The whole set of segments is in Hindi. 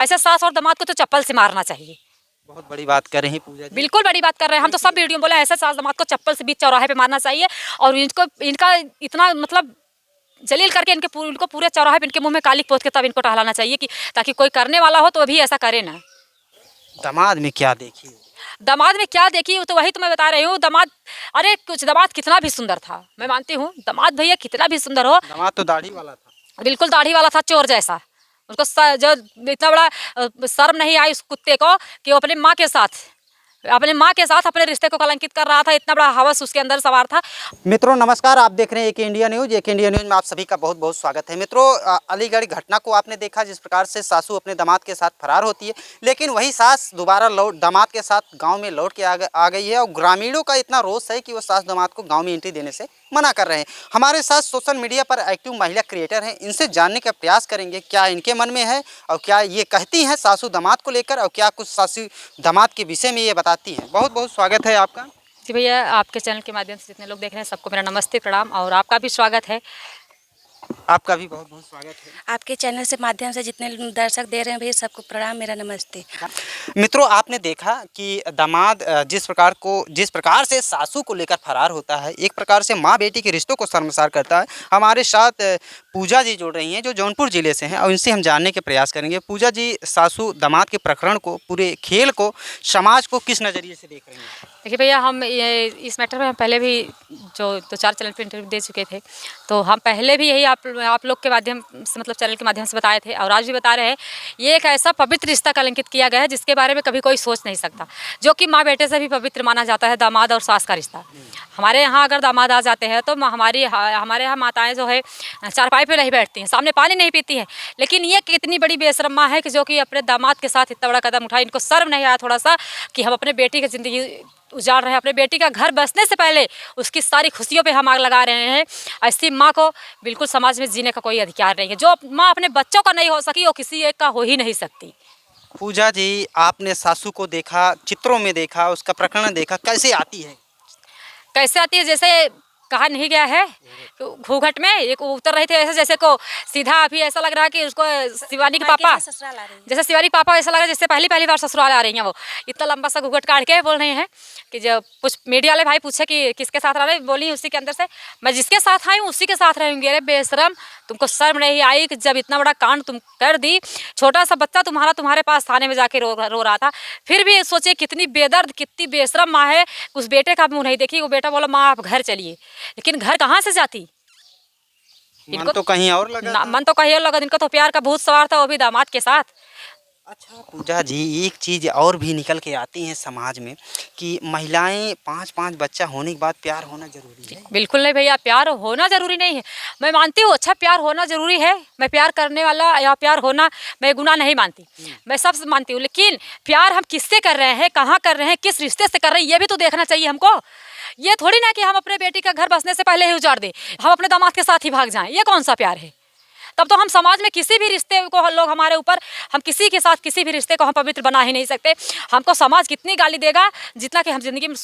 ऐसे सास और दामाद को तो चप्पल से मारना चाहिए। बहुत बड़ी बात कर रही हैं पूजा जी। बिल्कुल बड़ी बात कर रहे हैं हम तो सब वीडियो में बोले ऐसे सास दामाद को चप्पल से बीच चौराहे पे मारना चाहिए और इनका इतना मतलब जलील करके इनको पूरे चौराहे पे इनके मुंह में कालिक पोत के तब इनको टहलाना चाहिए कि ताकि कोई करने वाला हो तो अभी ऐसा करे ना। दामाद में क्या देखी? दामाद में क्या देखी तो वही तो मैं बता रही हूँ। दामाद, अरे कुछ दामाद कितना भी सुंदर था, मैं मानती हूँ दामाद भैया कितना भी सुंदर हो। दामाद तो दाढ़ी वाला था। बिल्कुल दाढ़ी वाला था, चोर जैसा। उसको जो इतना बड़ा शर्म नहीं आई उस कुत्ते को कि वो अपने माँ के साथ अपने रिश्ते को कलंकित कर रहा था। इतना बड़ा हवस उसके अंदर सवार था। मित्रों नमस्कार, आप देख रहे हैं एक इंडिया न्यूज़। एक इंडिया न्यूज़ में आप सभी का बहुत बहुत स्वागत है। मित्रों अलीगढ़ घटना को आपने देखा, जिस प्रकार से सासू अपने दामाद के साथ फरार होती है, लेकिन वही सास दोबारा दामाद के साथ गांव में लौट के आ गई है। और ग्रामीणों का इतना रोष है कि वो सास दामाद को गाँव में एंट्री देने से मना कर रहे हैं। हमारे साथ सोशल मीडिया पर एक्टिव महिला क्रिएटर हैं, इनसे जानने का प्रयास करेंगे क्या इनके मन में है और क्या ये कहती हैं सासू दामाद को लेकर, और क्या कुछ सासू दामाद के विषय में ये बताती हैं। बहुत बहुत स्वागत है आपका। जी भैया, आपके चैनल के माध्यम से जितने लोग देख रहे हैं सबको मेरा नमस्ते प्रणाम और आपका भी स्वागत है। आपका भी बहुत बहुत स्वागत है। आपके चैनल से माध्यम से जितने दर्शक दे रहे हैं भैया सबको प्रणाम, मेरा नमस्ते। मित्रों आपने देखा कि दामाद जिस प्रकार से सासू को लेकर फरार होता है, एक प्रकार से माँ बेटी के रिश्तों को शर्मसार करता है। हमारे साथ पूजा जी जुड़ रही हैं जो जौनपुर ज़िले से हैं और इनसे हम जानने के प्रयास करेंगे। पूजा जी, सासू दामाद के प्रकरण को, पूरे खेल को, समाज को किस नज़रिए से देख रही हैं? देखिए भैया, हम ये इस मैटर में हम पहले भी जो 2-4 चैनल पे इंटरव्यू दे चुके थे, तो हम पहले भी यही आप लोग के माध्यम से, मतलब चैनल के माध्यम से बताए थे और आज भी बता रहे हैं। ये एक ऐसा पवित्र रिश्ता कलंकित किया गया है जिसके बारे में कभी कोई सोच नहीं सकता, जो कि माँ बेटे से भी पवित्र माना जाता है, दामाद और सास का रिश्ता। हमारे यहाँ अगर दामाद आ जाते हैं तो हमारे यहाँ माताएँ जो है चारपाई पे नहीं बैठती हैं, सामने पानी नहीं पीती हैं। लेकिन ये कितनी बड़ी बेशर्म माँ है कि जो कि अपने दामाद के साथ इतना बड़ा कदम उठाए। इनको शर्म नहीं आया थोड़ा सा कि हम अपने बेटी की ज़िंदगी उजाड़ रहे हैं, अपने बेटी का घर बसने से पहले उसकी सारी खुशियों पे हम आग लगा रहे हैं। ऐसी माँ को बिल्कुल समाज में जीने का कोई अधिकार नहीं है। जो माँ अपने बच्चों का नहीं हो सकी वो किसी एक का हो ही नहीं सकती। पूजा जी, आपने सासू को देखा, चित्रों में देखा, उसका प्रकरण देखा, कैसे आती है? कैसे आती है, जैसे कहा नहीं गया है घूंघट में एक उतर रही थी, ऐसे जैसे को सीधा अभी ऐसा लग रहा है कि उसको शिवानी के पापा, जैसे शिवानी पापा ऐसा लग रहा है जैसे पहली बार ससुराल आ रही हैं। वो इतना लंबा सा घूंघट काट के बोल रहे हैं कि जब कुछ मीडिया वाले भाई पूछे कि किसके साथ रह रहे, बोली उसी के अंदर से मैं जिसके साथ आई हूँ उसी के साथ रहूँगी। अरे बेशरम, तुमको शर्म नहीं आई कि जब इतना बड़ा कांड तुम कर दी, छोटा सा बच्चा तुम्हारे पास थाने में जाके रो रहा था, फिर भी सोचिए कितनी बेदर्द, कितनी बेशरम माँ है। उस बेटे का मुँह नहीं देखी। वो बेटा बोला माँ आप घर चलिए, लेकिन घर कहाँ से जाती? मन तो कहीं और लगा। मन तो कहीं और लगा। इनको तो प्यार का भूत सवार था, वो भी दामाद के साथ। अच्छा पूजा जी, एक चीज़ और भी निकल के आती है समाज में कि महिलाएं 5-5 बच्चा होने के बाद प्यार होना जरूरी है। बिल्कुल नहीं भैया, प्यार होना ज़रूरी नहीं है। मैं मानती हूँ अच्छा प्यार होना ज़रूरी है। मैं प्यार करने वाला या प्यार होना मैं गुनाह नहीं मानती, मैं सब मानती हूँ। लेकिन प्यार हम किससे कर रहे हैं, कहाँ कर रहे हैं, किस रिश्ते से कर रहे हैं, ये भी तो देखना चाहिए हमको। ये थोड़ी ना कि हम अपने बेटी का घर बसने से पहले ही उजाड़ दें, हम अपने दामाद के साथ ही भाग जाएं। ये कौन सा प्यार है? तब तो हम समाज में किसी भी रिश्ते को लोग हमारे ऊपर, हम किसी के साथ किसी भी रिश्ते को हम पवित्र बना ही नहीं सकते। हमको समाज कितनी गाली देगा जितना कि हम ज़िंदगी में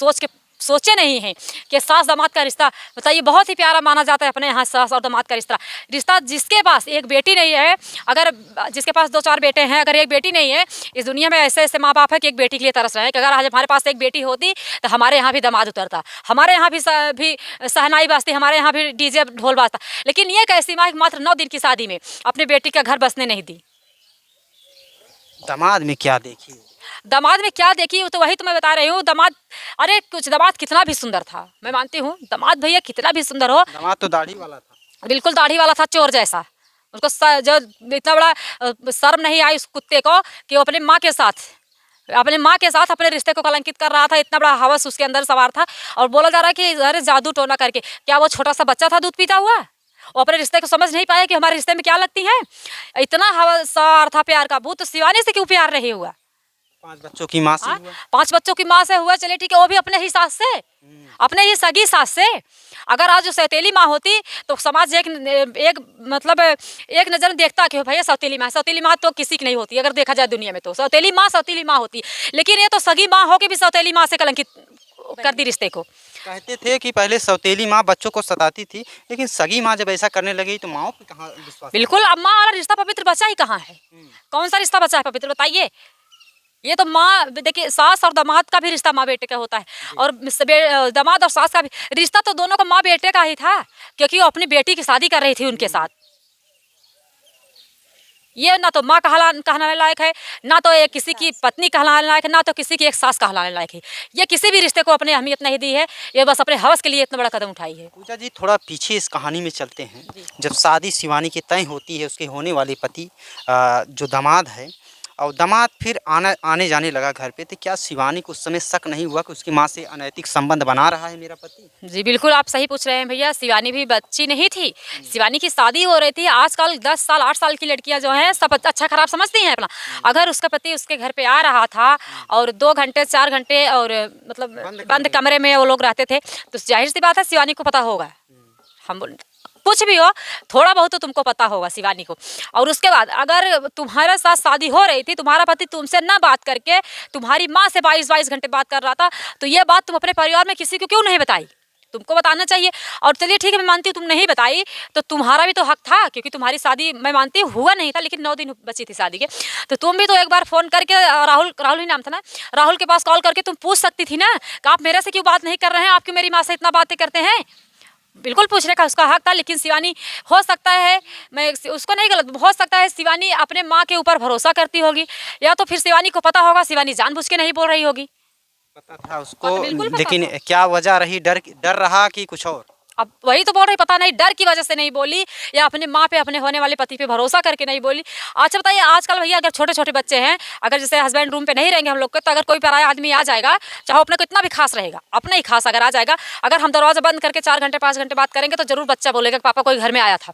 सोचे नहीं हैं कि सास दामाद का रिश्ता, बताइए, बहुत ही प्यारा माना जाता है अपने यहाँ सास और दामाद का रिश्ता। जिसके पास एक बेटी नहीं है, अगर जिसके पास 2-4 बेटे हैं, अगर एक बेटी नहीं है, इस दुनिया में ऐसे ऐसे माँ बाप है कि एक बेटी के लिए तरस रहे हैं कि अगर आज हमारे पास एक बेटी होती तो हमारे यहाँ भी दामाद उतरता, हमारे यहाँ भी सहनाई बाजती, हमारे यहाँ भी डीजे ढोल बाजता। लेकिन ये कैसी माँ मात्र 9 दिन की शादी में अपने बेटी का घर बसने नहीं दी। दामाद में क्या देखी? दामाद में क्या देखी तो वही तो मैं बता रही हूँ। दामाद, अरे कुछ दामाद कितना भी सुंदर था, मैं मानती हूँ दामाद भैया कितना भी सुंदर हो। दामाद तो दाढ़ी वाला था। बिल्कुल दाढ़ी वाला था, चोर जैसा। उसको जो इतना बड़ा शर्म नहीं आई उस कुत्ते को कि वो अपने माँ के साथ अपने रिश्ते को कलंकित कर रहा था। इतना बड़ा हवस उसके अंदर सवार था और बोला जा रहा है कि अरे जादू टोना करके। क्या वो छोटा सा बच्चा था दूध पीता हुआ? वो अपने रिश्ते को समझ नहीं पाया कि हमारे रिश्ते में क्या लगती है। इतना हवस सवार था प्यार का भूत, तो शिवानी से क्यों प्यार नहीं हुआ? 5 बच्चों की माँ से हुआ। 5 बच्चों की माँ से हुआ, चले ठीक है, वो भी अपने ही सास से, अपने ही सगी सास से। अगर आज जो सौतेली माँ होती तो समाज एक नज़र देखता कि भैया सौतेली माँ तो किसी की नहीं होती। अगर देखा जाए दुनिया में तो सौतेली माँ होती, लेकिन ये तो सगी माँ हो के भी सौतेली माँ से कलंकित कर दी रिश्ते को। कहते थे कि पहले सौतेली माँ बच्चों को सताती थी, लेकिन सगी माँ जब ऐसा करने लगी तो माँओं पे कहाँ विश्वास? बिल्कुल, अब माँ वाला रिश्ता पवित्र बचा ही कहाँ है? कौन सा रिश्ता बचा है पवित्र, बताइए? ये तो माँ, देखिए सास और दामाद का भी रिश्ता माँ बेटे का होता है, और दामाद और सास का भी रिश्ता तो दोनों का माँ बेटे का ही था, क्योंकि वो अपनी बेटी की शादी कर रही थी उनके साथ। ये ना तो माँ कहलाने लायक है, ना तो ये किसी की पत्नी कहलाने लायक है, ना तो किसी की एक सास कहलाने लायक है। ये किसी भी रिश्ते को अपने अहमियत नहीं दी है, ये बस अपने हवस के लिए इतना बड़ा कदम उठाई है। पूजा जी, थोड़ा पीछे इस कहानी में चलते हैं। जब शादी शिवानी की तय होती है, उसके होने वाले पति जो दामाद है, और दामाद फिर आने जाने लगा घर पे, तो क्या शिवानी को उस समय शक नहीं हुआ कि उसकी माँ से अनैतिक संबंध बना रहा है मेरा पति? जी बिल्कुल, आप सही पूछ रहे हैं भैया। शिवानी भी बच्ची नहीं थी, शिवानी की शादी हो रही थी। आजकल 10 साल 8 साल की लड़कियां जो हैं सब अच्छा खराब समझती हैं अपना। अगर उसका पति उसके घर पे आ रहा था और 2 घंटे 4 घंटे और मतलब बंद कमरे में वो लोग रहते थे, तो जाहिर सी बात है शिवानी को पता होगा। हम कुछ भी हो, थोड़ा बहुत तो तुमको पता होगा शिवानी को। और उसके बाद अगर तुम्हारे साथ शादी हो रही थी, तुम्हारा पति तुमसे ना बात करके तुम्हारी माँ से 22-22 घंटे बात कर रहा था, तो ये बात तुम अपने परिवार में किसी को क्यों नहीं बताई? तुमको बताना चाहिए। और चलिए ठीक है, मैं मानती हूँ तुम नहीं बताई, तो तुम्हारा भी तो हक था, क्योंकि तुम्हारी शादी मैं मानती हूँ हुआ नहीं था, लेकिन 9 दिन बची थी शादी के। तो तुम भी तो एक बार फ़ोन करके राहुल ही नाम था ना, राहुल के पास कॉल करके तुम पूछ सकती थी ना कि आप मेरे से क्यों बात नहीं कर रहे हैं, आप क्यों मेरी माँ से इतना बातें करते हैं? बिल्कुल पूछने का उसका हक था। लेकिन शिवानी, हो सकता है, मैं उसको नहीं गलत, हो सकता है शिवानी अपने माँ के ऊपर भरोसा करती होगी, या तो फिर शिवानी को पता होगा शिवानी जानबूझ के नहीं बोल रही होगी। पता था उसको, बिल्कुल पता लेकिन था। क्या वजह रही? डर रहा कि कुछ और? अब वही तो बोल रही, पता नहीं डर की वजह से नहीं बोली, या अपने माँ पे, अपने होने वाले पति पे भरोसा करके नहीं बोली। अच्छा बताइए, आजकल भैया अगर छोटे छोटे बच्चे हैं, अगर जैसे हस्बैंड रूम पे नहीं रहेंगे हम लोग के, तो अगर कोई पराया आदमी आ जाएगा, चाहे अपने को इतना भी खास रहेगा, अपना ही खास अगर आ जाएगा, अगर हम दरवाजा बंद करके 4 घंटे 5 घंटे बात करेंगे, तो जरूर बच्चा बोलेगा कि पापा कोई घर में आया था।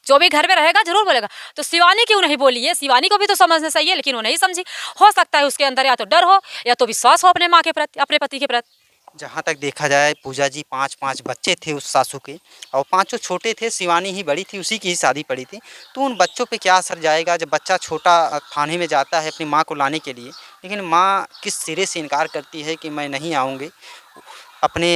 जो भी घर में रहेगा जरूर बोलेगा। तो शिवानी क्यों नहीं बोली है? शिवानी को भी तो समझना चाहिए, लेकिन वो नहीं समझी। हो सकता है उसके अंदर या तो डर हो, या तो विश्वास हो अपने माँ के प्रति, अपने पति के प्रति। जहाँ तक देखा जाए पूजा जी, 5-5 बच्चे थे उस सासू के, और 5 छोटे थे, शिवानी ही बड़ी थी, उसी की ही शादी पड़ी थी। तो उन बच्चों पे क्या असर जाएगा जब बच्चा छोटा थाने में जाता है अपनी माँ को लाने के लिए, लेकिन माँ किस सिरे से इनकार करती है कि मैं नहीं आऊँगी, अपने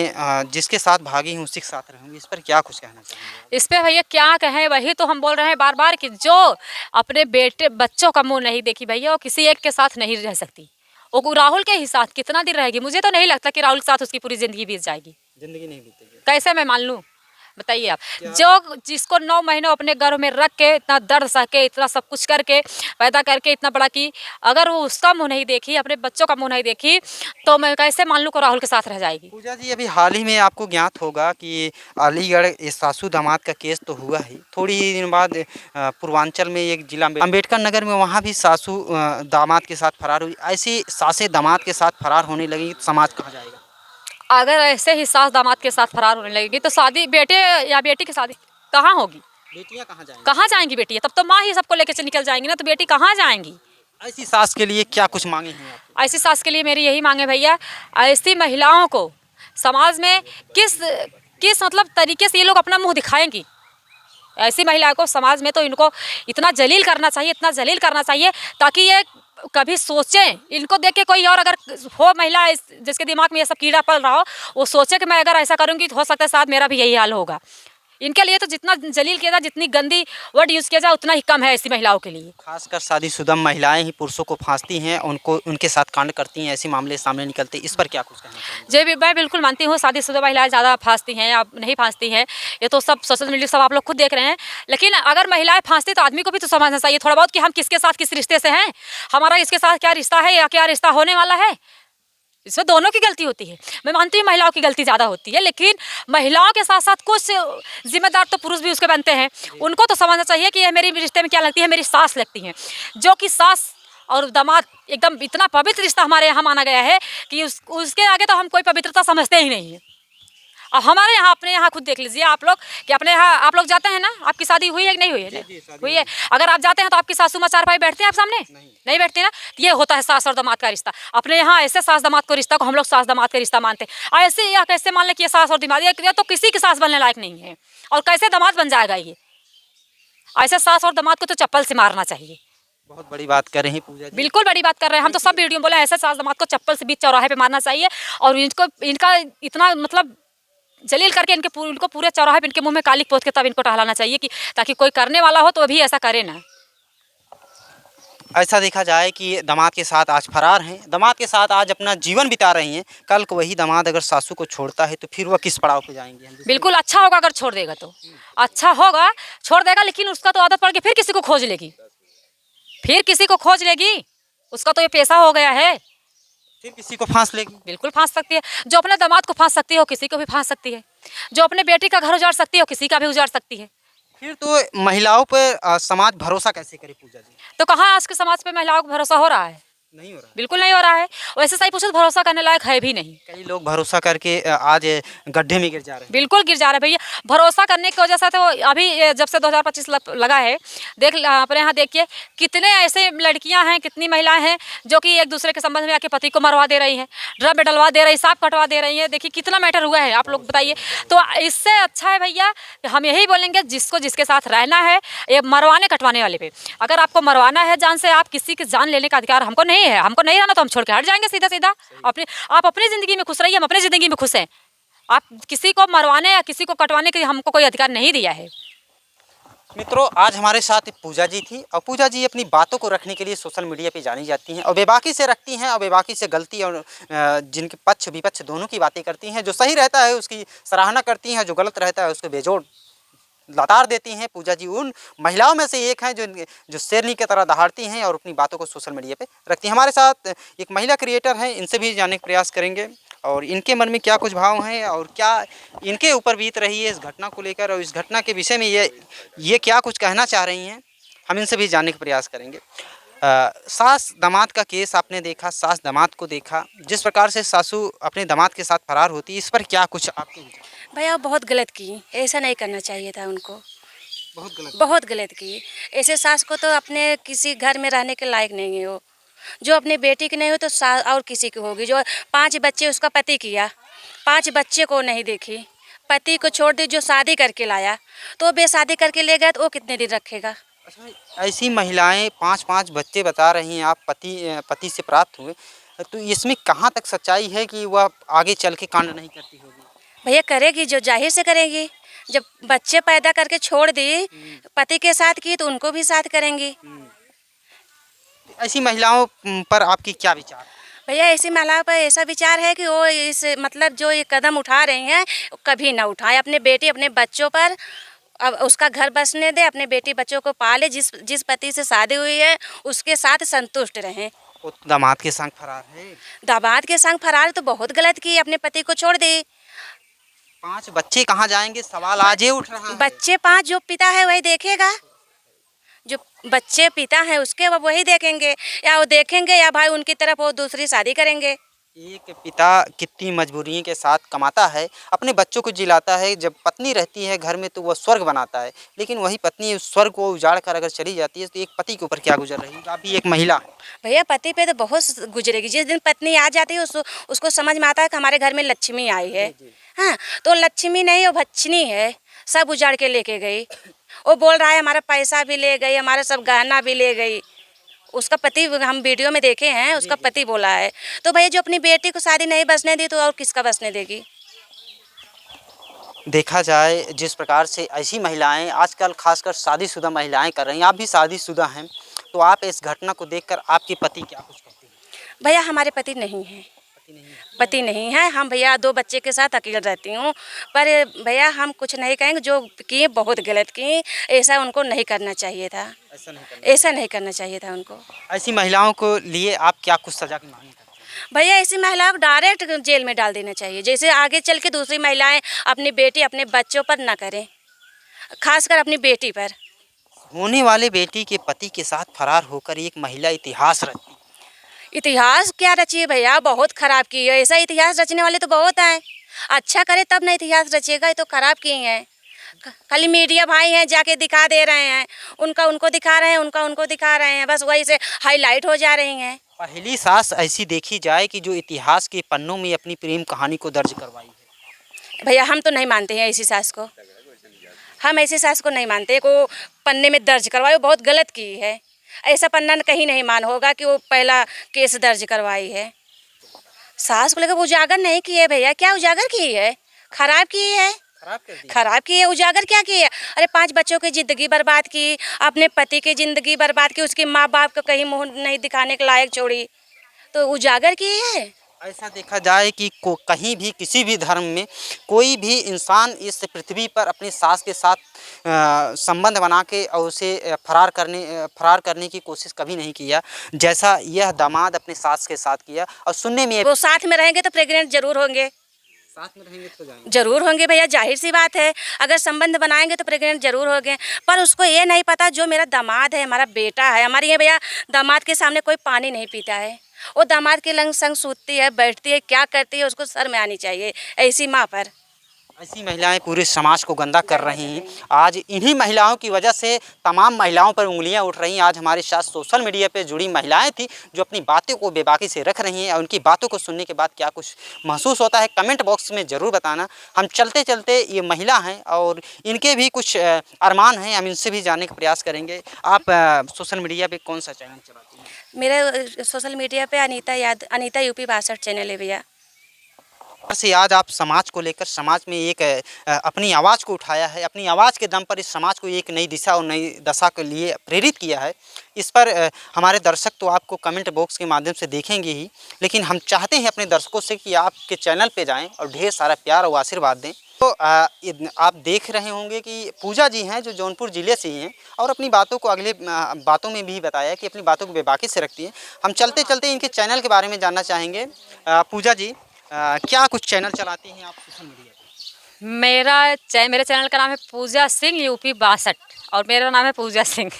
जिसके साथ भागी हूँ उसी के साथ रहूँगी। इस पर क्या कुछ कहना चाहेंगे? इस पे भैया क्या कहें, वही तो हम बोल रहे हैं बार बार कि जो अपने बेटे बच्चों का मुंह नहीं देखी भैया, वो किसी एक के साथ नहीं रह सकती। वो राहुल के ही साथ कितना दिन रहेगी? मुझे तो नहीं लगता कि राहुल के साथ उसकी पूरी ज़िंदगी बीत जाएगी। ज़िंदगी नहीं बीतेगी। कैसे मैं मान लूँ, बताइए आप? जो जिसको 9 महीनों अपने गर्भ में रख के, इतना दर्द सह के, इतना सब कुछ करके पैदा करके इतना बड़ा की, अगर वो उसका मुंह नहीं देखी, अपने बच्चों का मुंह नहीं देखी, तो मैं कैसे मान लूँ कि राहुल के साथ रह जाएगी? पूजा जी, अभी हाल ही में आपको ज्ञात होगा कि अलीगढ़ ये सासू दामाद का केस तो हुआ ही, थोड़ी ही दिन बाद पूर्वांचल में एक जिला अम्बेडकर नगर में, वहाँ भी सासू दामाद के साथ फरार हुई। ऐसी सासें दामाद के साथ फरार होने लगी, तो समाज कहाँ जाएगा? अगर ऐसे ही सास दामाद के साथ फरार होने लगेगी, तो शादी बेटे या बेटी की शादी कहाँ होगी? बेटियाँ कहाँ जाएंगी? कहाँ जाएंगी बेटियाँ? तब तो माँ ही सबको लेके निकल जाएंगी ना, तो बेटी कहाँ जाएंगी? ऐसी सास के लिए क्या कुछ मांगे हैं आप? ऐसी सास के लिए मेरी यही मांग है भैया, ऐसी महिलाओं को समाज में किस किस मतलब तरीके से ये लोग अपना मुंह दिखाएंगी? ऐसी महिलाओं को समाज में तो इनको इतना जलील करना चाहिए, इतना जलील करना चाहिए, ताकि ये कभी सोचें, इनको देख के कोई और अगर हो महिला जिसके दिमाग में ये सब कीड़ा पल रहा हो, वो सोचे कि मैं अगर ऐसा करूँगी तो हो सकता है शायद मेरा भी यही हाल होगा। इनके लिए तो जितना जलील किया जाए, जितनी गंदी वर्ड यूज़ किया जाए, उतना ही कम है ऐसी महिलाओं के लिए। खासकर शादीशुदा महिलाएं ही पुरुषों को फांसती हैं, उनको उनके साथ कांड करती हैं, ऐसे मामले सामने निकलते हैं। इस पर क्या कुछ कहना चाहिए? मैं बिल्कुल मानती हूँ शादीशुदा महिलाएं ज़्यादा फांसती हैं या नहीं फांसती हैं, ये तो सब सोशल मीडिया सब आप लोग खुद देख रहे हैं। लेकिन अगर महिलाएं फांसती तो आदमी को भी तो समझना चाहिए थोड़ा बहुत कि हम किसके साथ किस रिश्ते से हैं, हमारा इसके साथ क्या रिश्ता है या क्या रिश्ता होने वाला है। इसमें दोनों की गलती होती है। मैं मानती हूँ महिलाओं की गलती ज़्यादा होती है, लेकिन महिलाओं के साथ साथ कुछ जिम्मेदार तो पुरुष भी उसके बनते हैं। उनको तो समझना चाहिए कि ये मेरी रिश्ते में क्या लगती है, मेरी सास लगती हैं। जो कि सास और दामाद एकदम इतना पवित्र रिश्ता हमारे यहाँ माना गया है कि उसके आगे तो हम कोई पवित्रता समझते ही नहीं है। अब हमारे यहाँ, अपने यहाँ खुद देख लीजिए आप लोग कि अपने यहाँ आप लोग जाते हैं ना, आपकी शादी हुई है कि नहीं हुई है? हुई है। अगर आप जाते हैं तो आपकी सासू माँ चारपाई बैठते हैं आप सामने? नहीं बैठते ना। तो ये होता है सास और दामाद का रिश्ता। अपने यहाँ ऐसे सास दामाद को रिश्ता को हम लोग सास दामाद का रिश्ता मानते हैं। ऐसे या कैसे मान लें कि ये सास और दामाद, ये तो किसी की सास बनने लायक नहीं है, और कैसे दामाद बन जाएगा ये? ऐसे सास और दामाद को तो चप्पल से मारना चाहिए। बहुत बड़ी बात कर रही हैं पूजा जी। बिल्कुल बड़ी बात कर रहे हैं हम तो सब वीडियो में बोले ऐसे सास दामाद को चप्पल से बीच चौराहे पे मारना चाहिए और इनका इतना मतलब जलील करके इनको पूरे चौराहे पे इनके मुंह में कालिक पोत के तब इनको टहलाना चाहिए कि ताकि कोई करने वाला हो तो भी ऐसा करे ना। ऐसा देखा जाए कि दामाद के साथ आज फरार हैं, दामाद के साथ आज अपना जीवन बिता रही हैं, कल को वही दामाद अगर सासू को छोड़ता है तो फिर वह किस पड़ाव पे जाएंगे? बिल्कुल अच्छा होगा अगर छोड़ देगा तो अच्छा होगा, छोड़ देगा लेकिन उसका तो आदत पड़ के फिर किसी को खोज लेगी, फिर किसी को खोज लेगी, उसका तो ये पेशा हो गया है। फिर किसी को फांस लेगी? बिल्कुल फांस सकती है, जो अपने दामाद को फांस सकती है वो किसी को भी फांस सकती है, जो अपने बेटी का घर उजाड़ सकती है वो किसी का भी उजाड़ सकती है। फिर तो महिलाओं पर समाज भरोसा कैसे करे पूजा जी? तो कहाँ आज के समाज पे महिलाओं को भरोसा हो रहा है? नहीं हो रहा है। बिल्कुल नहीं हो रहा है, वैसे सही पूछो तो भरोसा करने लायक है भी नहीं। कई लोग भरोसा करके आज गड्ढे में गिर जा रहे हैं। बिल्कुल गिर जा रहा है भैया, भरोसा करने की वजह से तो अभी जब से 2025 लगा है अपने यहाँ देखिए कितने ऐसे लड़कियां हैं, कितनी महिलाएं हैं जो कि एक दूसरे के संबंध में आके पति को मरवा दे रही हैं, ड्रम में डलवा दे रही, सांप कटवा दे रही हैं। देखिए कितना मैटर हुआ है, आप लोग बताइए। तो इससे अच्छा है भैया हम यही बोलेंगे जिसको जिसके साथ रहना है ये मरवाने कटवाने वाले पे, अगर आपको मरवाना है जान से, आप किसी की जान लेने का अधिकार हमको नहीं है, हमको नहीं रहना तो हम छोड़ के हट जाएंगे सीधा सीधा। आप अपनी ज़िंदगी में खुश रहिए, हम अपनी ज़िंदगी में खुश हैं। आप किसी को मरवाने या किसी को कटवाने के हमको कोई अधिकार नहीं दिया है। मित्रों, आज हमारे साथ पूजा जी थी और पूजा जी अपनी बातों को रखने के लिए सोशल मीडिया पे जानी जाती हैं और बेबाकी से रखती हैं और बेबाकी से गलती और जिनके पक्ष विपक्ष दोनों की बातें करती हैं। जो सही रहता है उसकी सराहना करती हैं, जो गलत रहता है उसको बेजोड़ लताड़ देती हैं। पूजा जी उन महिलाओं में से एक हैं जो शेरनी की तरह दहाड़ती हैं और अपनी बातों को सोशल मीडिया पे रखती हैं। हमारे साथ एक महिला क्रिएटर हैं, इनसे भी जानने का प्रयास करेंगे और इनके मन में क्या कुछ भाव हैं और क्या इनके ऊपर बीत रही है इस घटना को लेकर और इस घटना के विषय में ये क्या कुछ कहना चाह रही हैं, हम इनसे भी जानने का प्रयास करेंगे। सास दामाद का केस आपने देखा, सास दामाद को देखा, जिस प्रकार से सासू अपने दामाद के साथ फरार होती है, इस पर क्या कुछ आपके विचार? भैया बहुत गलत की, ऐसा नहीं करना चाहिए था उनको, बहुत गलत की। ऐसे सास को तो अपने किसी घर में रहने के लायक नहीं है वो, जो अपनी बेटी की नहीं हो तो सास और किसी की होगी। जो 5 बच्चे उसका पति किया, 5 बच्चे को नहीं देखी, पति को छोड़ दी, जो शादी करके लाया तो बेशादी करके ले गया तो वो कितने दिन रखेगा? अच्छा, ऐसी महिलाएं 5-5 बच्चे बता रही हैं आप पति से प्राप्त हुए, तो इसमें कहाँ तक सच्चाई है कि वह आगे चल के कांड नहीं करती होगी? भैया करेगी, जो जाहिर से करेगी। जब बच्चे पैदा करके छोड़ दी, पति के साथ की तो उनको भी साथ करेंगी। ऐसी महिलाओं पर आपकी क्या विचार? भैया ऐसी महिलाओं पर ऐसा विचार है कि वो इस मतलब जो ये कदम उठा रही हैं कभी ना उठाएं। अपने बेटी अपने बच्चों पर अब उसका घर बसने दे, अपने बेटी बच्चों को पाले, जिस पति से शादी हुई है उसके साथ संतुष्ट रहें। वो दामाद के संग फरार है। दामाद के संग फरार तो बहुत गलत की, अपने पति को छोड़ दी। 5 बच्चे कहाँ जाएंगे, सवाल आज ये उठ रहा है। बच्चे 5 जो पिता है वही देखेगा, जो बच्चे पिता हैं उसके वो वही देखेंगे, या वो देखेंगे या भाई उनकी तरफ वो दूसरी शादी करेंगे। एक पिता कितनी मजबूरियों के साथ कमाता है, अपने बच्चों को जिलाता है, जब पत्नी रहती है घर में तो वह स्वर्ग बनाता है, लेकिन वही पत्नी उस स्वर्ग को उजाड़ कर अगर चली जाती है तो एक पति के ऊपर क्या गुजर रही है? आप भी एक महिला। भैया पति पे तो बहुत गुजरेगी। जिस दिन पत्नी आ जाती है उसको समझ में आता है कि हमारे घर में लक्ष्मी आई है। हाँ, तो लक्ष्मी नहीं, वो भक्षणी है, सब उजाड़ के लेके गई। वो बोल रहा है हमारा पैसा भी ले गई, हमारा सब गहना भी ले गई। उसका पति, हम वीडियो में देखे हैं, उसका पति बोला है। तो भैया जो अपनी बेटी को शादी नहीं बसने दी तो और किसका बसने देगी? देखा जाए जिस प्रकार से ऐसी महिलाएं आजकल खासकर शादीशुदा महिलाएं कर रही हैं, आप भी शादीशुदा हैं, तो आप इस घटना को देखकर आपके पति क्या कुछ कहते हैं? भैया हमारे पति नहीं हैं, पति नहीं है। हम भैया 2 बच्चे के साथ अकेले रहती हूँ, पर भैया हम कुछ नहीं कहेंगे। जो किए बहुत गलत किए, ऐसा उनको नहीं करना चाहिए था, ऐसा नहीं करना चाहिए था उनको। ऐसी महिलाओं को लिए आप क्या कुछ सजा की मांग करते हैं? भैया ऐसी महिलाओं को डायरेक्ट जेल में डाल देना चाहिए, जैसे आगे चल के दूसरी महिलाएं अपनी बेटी अपने बच्चों पर ना करें, खासकर अपनी बेटी पर। होने वाले बेटी के पति के साथ फरार होकर एक महिला इतिहास रचती। इतिहास क्या रची है भैया, बहुत खराब की है। ऐसा इतिहास रचने वाले तो बहुत हैं, अच्छा करे तब ना इतिहास रचेगा। ये तो खराब किए हैं, खाली मीडिया भाई हैं जाके दिखा दे रहे हैं, उनको दिखा रहे हैं, उनको दिखा रहे हैं, बस वही से हाईलाइट हो जा रही हैं। पहली सास ऐसी देखी जाए कि जो इतिहास के पन्नों में अपनी प्रेम कहानी को दर्ज करवाई है। भैया हम तो नहीं मानते हैं ऐसी सास को, हम ऐसी सास को नहीं मानते को पन्ने में दर्ज करवाए, बहुत गलत की है। ऐसा पन्ना कहीं नहीं मान होगा कि वो पहला केस दर्ज करवाई है। सास को लेकर उजागर नहीं किए भैया, क्या उजागर की है? खराब की है, खराब कर दी। खराब की है। उजागर क्या की है? अरे 5 बच्चों की ज़िंदगी बर्बाद की, अपने पति की ज़िंदगी बर्बाद की, उसके माँ बाप को कहीं मुँह नहीं दिखाने के लायक छोड़ी, तो उजागर की है। ऐसा देखा जाए कि कहीं भी किसी भी धर्म में कोई भी इंसान इस पृथ्वी पर अपनी सास के साथ संबंध बना के और उसे फरार करने की कोशिश कभी नहीं किया, जैसा यह दामाद अपने सास के साथ किया। और सुनने में वो साथ में रहेंगे तो प्रेग्नेंट जरूर होंगे, साथ में रहेंगे तो जाएंगे, जरूर होंगे भैया, जाहिर सी बात है। अगर संबंध बनाएंगे तो प्रेग्नेंट जरूर होंगे। पर उसको ये नहीं पता जो मेरा दामाद है, हमारा बेटा है, हमारे ये भैया दामाद के सामने कोई पानी नहीं पीता है। वो दामाद के लंग संग सूतती है, बैठती है, क्या करती है, उसको शर्म आनी चाहिए ऐसी माँ पर। ऐसी महिलाएं पूरे समाज को गंदा कर रही हैं। आज इन्हीं महिलाओं की वजह से तमाम महिलाओं पर उंगलियां उठ रही हैं। आज हमारे साथ सोशल मीडिया पे जुड़ी महिलाएं थी जो अपनी बातों को बेबाकी से रख रही हैं, और उनकी बातों को सुनने के बाद क्या कुछ महसूस होता है कमेंट बॉक्स में ज़रूर बताना। हम चलते चलते ये महिला हैं और इनके भी कुछ अरमान हैं, हम इनसे भी जानने का प्रयास करेंगे। आप सोशल मीडिया पर कौन सा चैनल चलाती हैं? मेरे सोशल मीडिया पे अनीता यूपी 62 चैनल है भैया। से आज आप समाज को लेकर समाज में एक अपनी आवाज़ को उठाया है, अपनी आवाज़ के दम पर इस समाज को एक नई दिशा और नई दशा के लिए प्रेरित किया है। इस पर हमारे दर्शक तो आपको कमेंट बॉक्स के माध्यम से देखेंगे ही, लेकिन हम चाहते हैं अपने दर्शकों से कि आपके चैनल पे जाएं और ढेर सारा प्यार और आशीर्वाद दें। तो आप देख रहे होंगे कि पूजा जी हैं जो जौनपुर ज़िले से ही हैं, और अपनी बातों को अगले बातों में भी बताया कि अपनी बातों को बेबाकी से रखती हैं। हम चलते चलते इनके चैनल के बारे में जानना चाहेंगे। पूजा जी, क्या कुछ चैनल चलाती हैं आप सोशल मीडिया पे? मेरे चैनल का नाम है पूजा सिंह यूपी 62 और मेरा नाम है पूजा सिंह।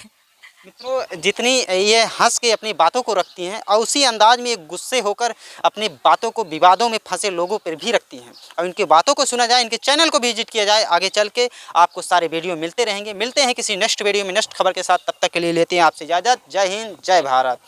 मित्रों, जितनी ये हंस के अपनी बातों को रखती हैं और उसी अंदाज में गुस्से होकर अपनी बातों को विवादों में फंसे लोगों पर भी रखती हैं, और इनकी बातों को सुना जाए, इनके चैनल को भी विजिट किया जाए, आगे चल के आपको सारे वीडियो मिलते रहेंगे। मिलते हैं किसी नेक्स्ट वीडियो में नेक्स्ट खबर के साथ, तब तक के लिए लेते हैं आपसे इजाज़त। जय हिंद, जय भारत।